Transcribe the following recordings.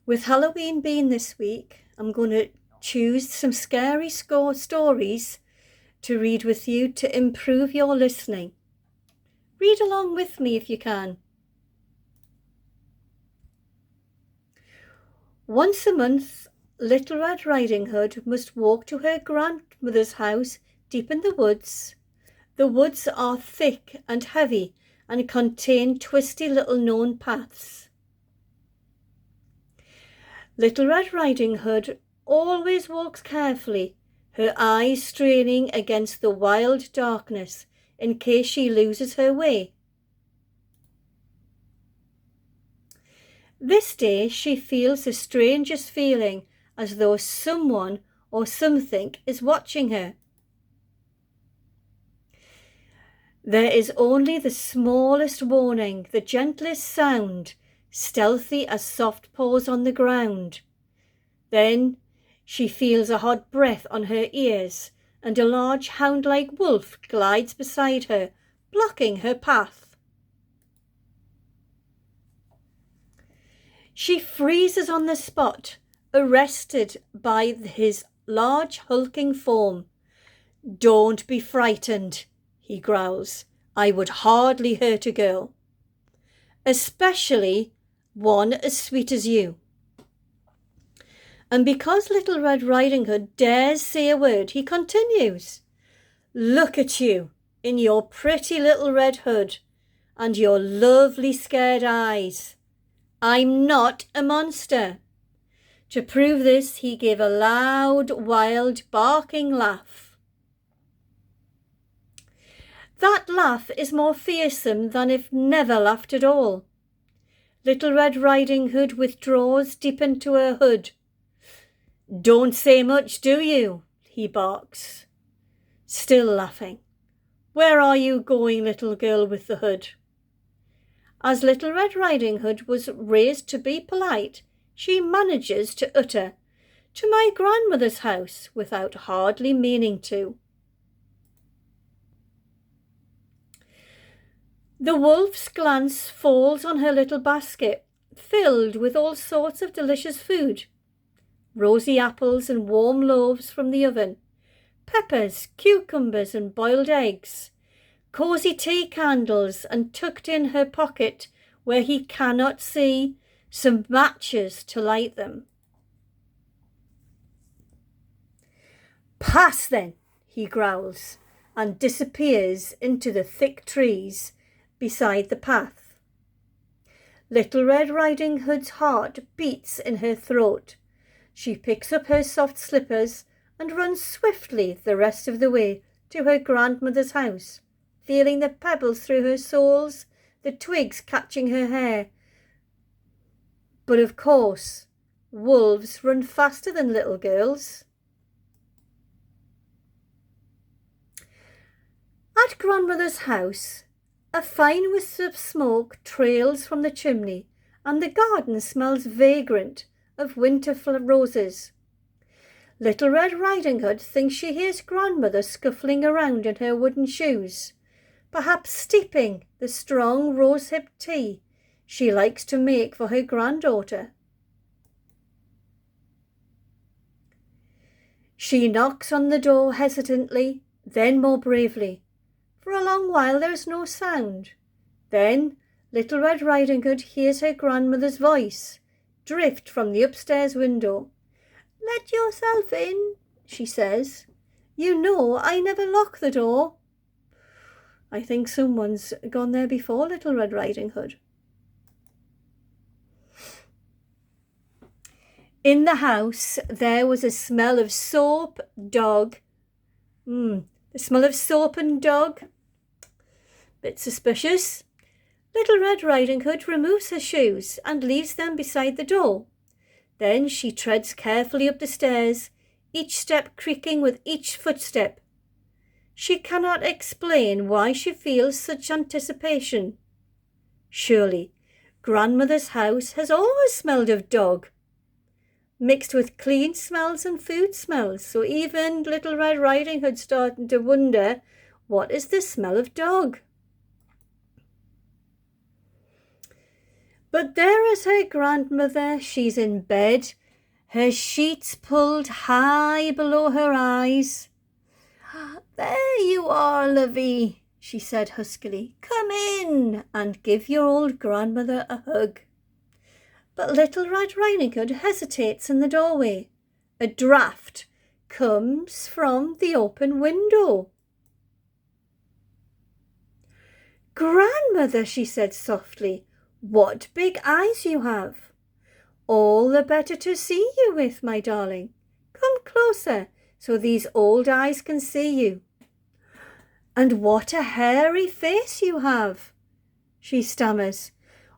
With Halloween being this week, I'm going to choose some scary stories to read with you to improve your listening. Read along with me if you can. Once a month, Little Red Riding Hood must walk to her grandmother's house deep in the woods. The woods are thick and heavy and contain twisty little known paths. Little Red Riding Hood always walks carefully, her eyes straining against the wild darkness in case she loses her way. This day she feels the strangest feeling, as though someone or something is watching her. There is only the smallest warning, the gentlest sound, stealthy as soft paws on the ground. Then she feels a hot breath on her ears, and a large hound-like wolf glides beside her, blocking her path. She freezes on the spot, arrested by his large hulking form. "Don't be frightened," he growls. "I would hardly hurt a girl, especially one as sweet as you." And because Little Red Riding Hood dares say a word, he continues. "Look at you in your pretty little red hood and your lovely scared eyes. I'm not a monster." To prove this, he gave a loud, wild, barking laugh. That laugh is more fearsome than if never laughed at all. Little Red Riding Hood withdraws deep into her hood. "Don't say much, do you?" he barks, still laughing. "Where are you going, little girl with the hood?" As Little Red Riding Hood was raised to be polite, she manages to utter, "To my grandmother's house," without hardly meaning to. The wolf's glance falls on her little basket, filled with all sorts of delicious food. Rosy apples and warm loaves from the oven, peppers, cucumbers and boiled eggs, cosy tea candles, and tucked in her pocket where he cannot see, some matches to light them. "Pass then," he growls, and disappears into the thick trees beside the path. Little Red Riding Hood's heart beats in her throat. She picks up her soft slippers and runs swiftly the rest of the way to her grandmother's house, feeling the pebbles through her soles, the twigs catching her hair. But of course, wolves run faster than little girls. At grandmother's house, a fine wisp of smoke trails from the chimney, and the garden smells vagrant of winter roses. Little Red Riding Hood thinks she hears grandmother scuffling around in her wooden shoes, perhaps steeping the strong rosehip tea she likes to make for her granddaughter. She knocks on the door hesitantly, then more bravely. For a long while there is no sound. Then Little Red Riding Hood hears her grandmother's voice drift from the upstairs window. "Let yourself in," she says. "You know I never lock the door." I think someone's gone there before Little Red Riding Hood. In the house there was a smell of soap, dog. The smell of soap and dog. Bit suspicious. Little Red Riding Hood removes her shoes and leaves them beside the door. Then she treads carefully up the stairs, each step creaking with each footstep. She cannot explain why she feels such anticipation. Surely, grandmother's house has always smelled of dog, mixed with clean smells and food smells, so even Little Red Riding Hood starting to wonder, what is the smell of dog? But there is her grandmother, she's in bed, her sheets pulled high below her eyes. "There you are, lovey," she said huskily. "Come in and give your old grandmother a hug." But Little Red Riding Hood hesitates in the doorway. A draught comes from the open window. "Grandmother," she said softly, "what big eyes you have. All the better to see you with, my darling. Come closer so these old eyes can see you. And what a hairy face you have," she stammers.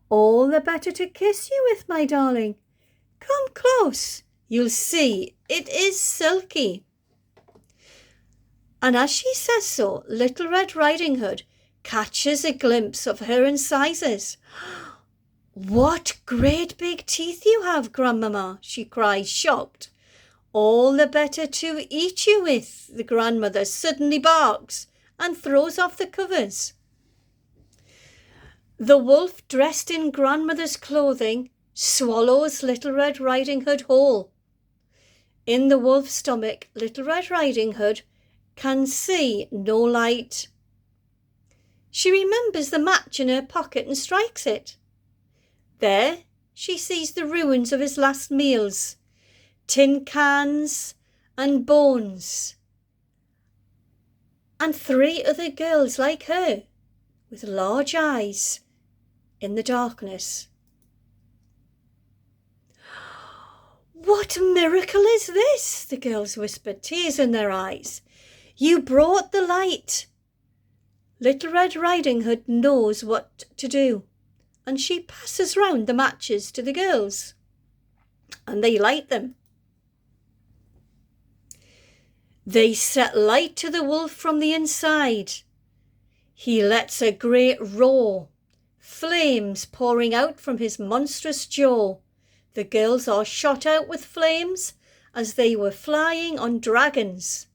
"All the better to kiss you with, my darling. Come close, you'll see it is silky." And as she says so, Little Red Riding Hood catches a glimpse of her incisors. "What great big teeth you have, Grandmama," she cries, shocked. "All the better to eat you with," the grandmother suddenly barks and throws off the covers. The wolf, dressed in grandmother's clothing, swallows Little Red Riding Hood whole. In the wolf's stomach, Little Red Riding Hood can see no light. She remembers the match in her pocket and strikes it. There she sees the ruins of his last meals, tin cans and bones, and 3 other girls like her with large eyes in the darkness. "What miracle is this?" the girls whispered, tears in their eyes. "You brought the light." Little Red Riding Hood knows what to do, and she passes round the matches to the girls, and they light them. They set light to the wolf from the inside. He lets a great roar, flames pouring out from his monstrous jaw. The girls are shot out with flames as they were flying on dragons.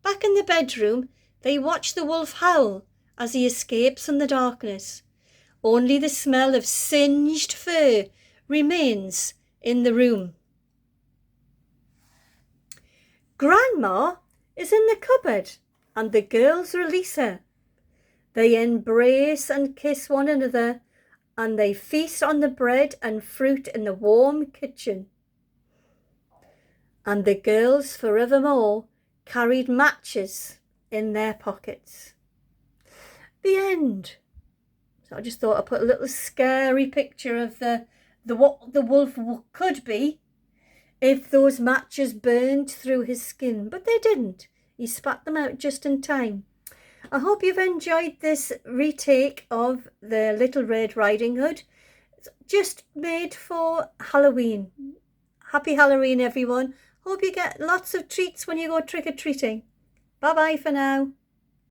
Back in the bedroom, they watch the wolf howl as he escapes in the darkness. Only the smell of singed fur remains in the room. Grandma is in the cupboard and the girls release her. They embrace and kiss one another, and they feast on the bread and fruit in the warm kitchen. And the girls forevermore carried matches in their pockets. The end. So I just thought I'd put a little scary picture of what the wolf could be if those matches burned through his skin, but they didn't. He spat them out just in time. I hope you've enjoyed this retake of the Little Red Riding Hood. It's just made for Halloween. Happy Halloween, everyone. Hope you get lots of treats when you go trick-or-treating. Bye-bye for now.